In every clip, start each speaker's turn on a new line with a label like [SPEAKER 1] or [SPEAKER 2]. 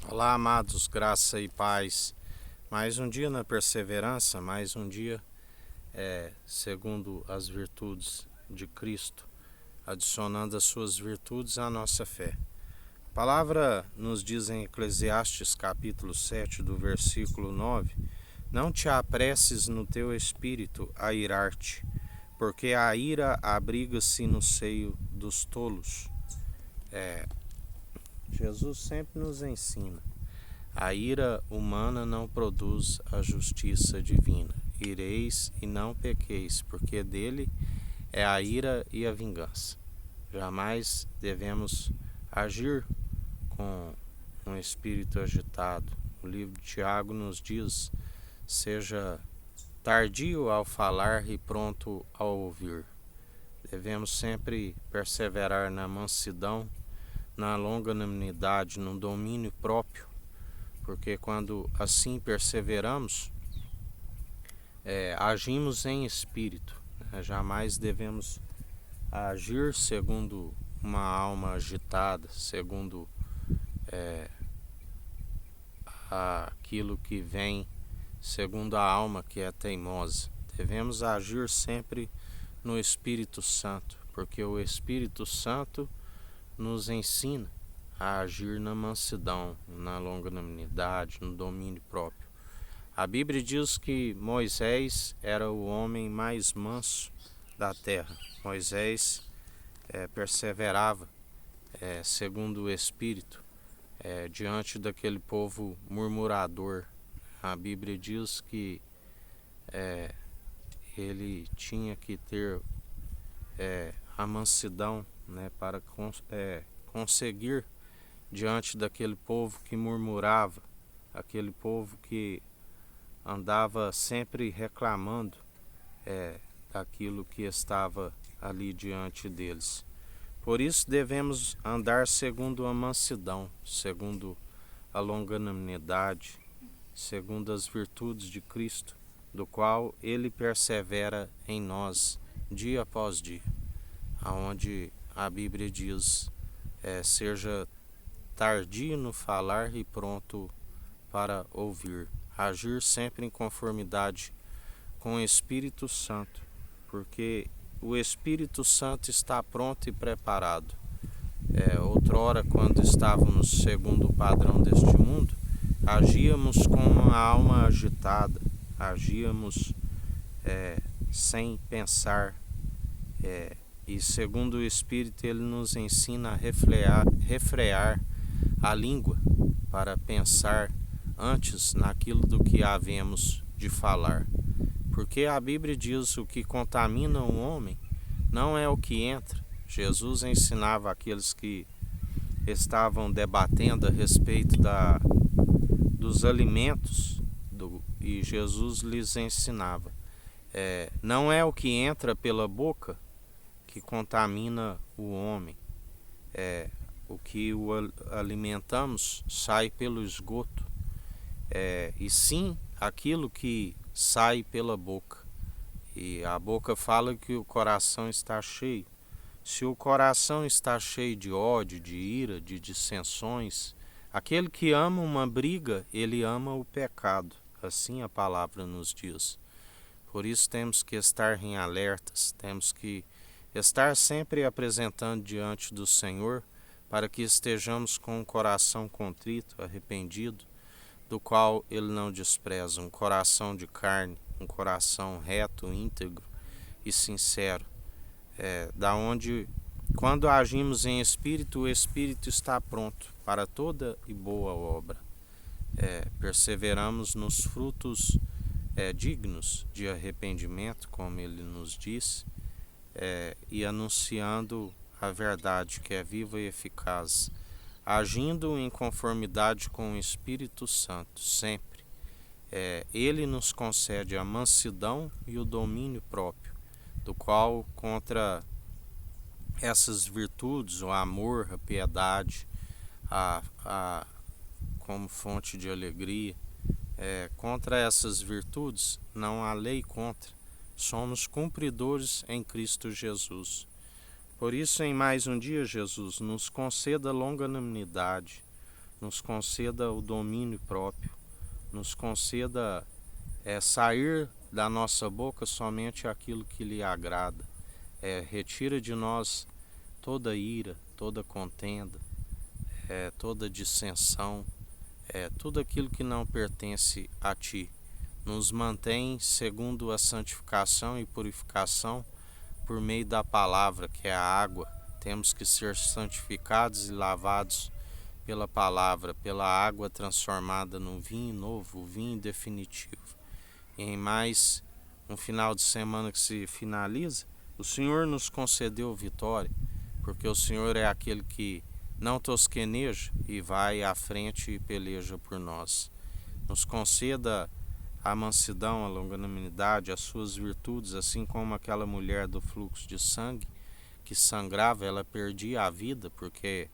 [SPEAKER 1] Olá, amados, graça e paz. Mais um dia na perseverança, mais um dia segundo as virtudes de Cristo, adicionando as suas virtudes à nossa fé. A palavra nos diz em Eclesiastes capítulo 7, do versículo 9: Não te apresses no teu espírito a irar-te, porque a ira abriga-se no seio dos tolos. Jesus sempre nos ensina. A ira humana não produz a justiça divina. Ireis e não pequeis, porque dele é a ira e a vingança. Jamais devemos agir com um espírito agitado. O livro de Tiago nos diz: seja tardio ao falar e pronto ao ouvir. Devemos sempre perseverar na mansidão, na longanimidade, no domínio próprio, porque quando assim perseveramos, agimos em espírito, né? Jamais devemos agir segundo uma alma agitada, segundo aquilo que vem, segundo a alma que é teimosa. Devemos agir sempre no Espírito Santo, porque o Espírito Santo nos ensina a agir na mansidão, na longanimidade, no domínio próprio. A Bíblia diz que Moisés era o homem mais manso da terra. Moisés perseverava segundo o Espírito diante daquele povo murmurador. A Bíblia diz que ele tinha que ter a mansidão, né, para conseguir diante daquele povo que murmurava, aquele povo que andava sempre reclamando daquilo que estava ali diante deles. Por isso devemos andar segundo a mansidão, segundo a longanimidade, segundo as virtudes de Cristo, do qual ele persevera em nós dia após dia, aonde a Bíblia diz: seja tardio no falar e pronto para ouvir. Agir sempre em conformidade com o Espírito Santo, porque o Espírito Santo está pronto e preparado. Outrora, quando estávamos segundo o padrão deste mundo, agíamos com uma alma agitada, agíamos sem pensar, e segundo o Espírito ele nos ensina a refrear a língua para pensar antes naquilo do que havemos de falar. Porque a Bíblia diz: o que contamina um homem não é o que entra. Jesus ensinava aqueles que estavam debatendo a respeito dos alimentos, e Jesus lhes ensinava: não é o que entra pela boca que contamina o homem, o que o alimentamos sai pelo esgoto, e sim aquilo que sai pela boca. E a boca fala que o coração está cheio. Se o coração está cheio de ódio, de ira, de dissensões, aquele que ama uma briga, ele ama o pecado. Assim a palavra nos diz. Por isso temos que estar em alertas, temos que estar sempre apresentando diante do Senhor, para que estejamos com o coração contrito, arrependido, do qual ele não despreza, um coração de carne, um coração reto, íntegro e sincero, da onde, quando agimos em espírito, o Espírito está pronto para toda e boa obra. Perseveramos nos frutos dignos de arrependimento, como ele nos disse, e anunciando a verdade que é viva e eficaz, agindo em conformidade com o Espírito Santo, sempre. Ele nos concede a mansidão e o domínio próprio, do qual, contra essas virtudes, o amor, a piedade, como fonte de alegria, contra essas virtudes não há lei contra. Somos cumpridores em Cristo Jesus. Por isso, em mais um dia, Jesus, nos conceda longanimidade, nos conceda o domínio próprio, nos conceda sair da nossa boca somente aquilo que lhe agrada. Retira de nós toda ira, toda contenda, toda dissensão, tudo aquilo que não pertence a Ti. Nos mantém segundo a santificação e purificação por meio da palavra, que é a água. Temos que ser santificados e lavados pela palavra, pela água transformada no vinho novo, o vinho definitivo. E em mais um final de semana que se finaliza, o Senhor nos concedeu vitória, porque o Senhor é aquele que não tosqueneja e vai à frente e peleja por nós. Nos conceda a mansidão, a longanimidade, as suas virtudes, assim como aquela mulher do fluxo de sangue que sangrava, ela perdia a vida, porque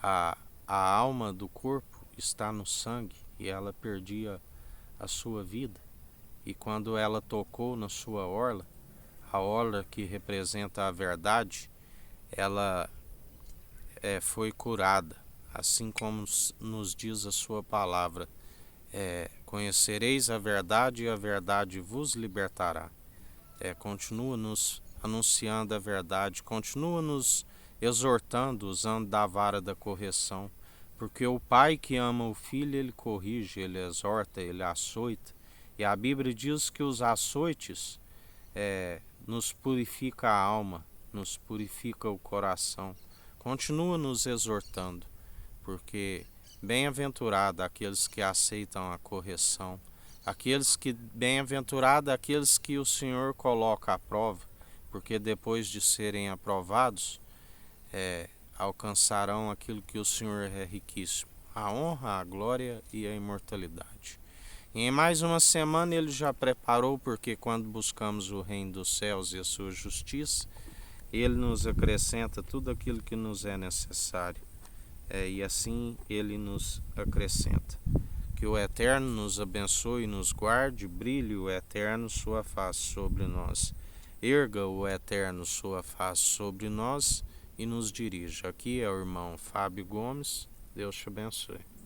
[SPEAKER 1] a alma do corpo está no sangue e ela perdia a sua vida. E quando ela tocou na sua orla, a orla que representa a verdade, ela foi curada, assim como nos diz a sua palavra. Conhecereis a verdade e a verdade vos libertará. Continua nos anunciando a verdade, continua nos exortando, usando da vara da correção, porque o pai que ama o filho, ele corrige, ele exorta, ele açoita, e a Bíblia diz que os açoites nos purifica a alma, nos purifica o coração. Continua nos exortando, porque bem-aventurado aqueles que aceitam a correção, bem-aventurado aqueles que o Senhor coloca à prova, porque depois de serem aprovados, alcançarão aquilo que o Senhor é riquíssimo, a honra, a glória e a imortalidade. E em mais uma semana ele já preparou, porque quando buscamos o reino dos céus e a sua justiça, ele nos acrescenta tudo aquilo que nos é necessário. E assim ele nos acrescenta. Que o Eterno nos abençoe e nos guarde, brilhe o Eterno sua face sobre nós. Erga o Eterno sua face sobre nós e nos dirija. Aqui é o irmão Fábio Gomes. Deus te abençoe.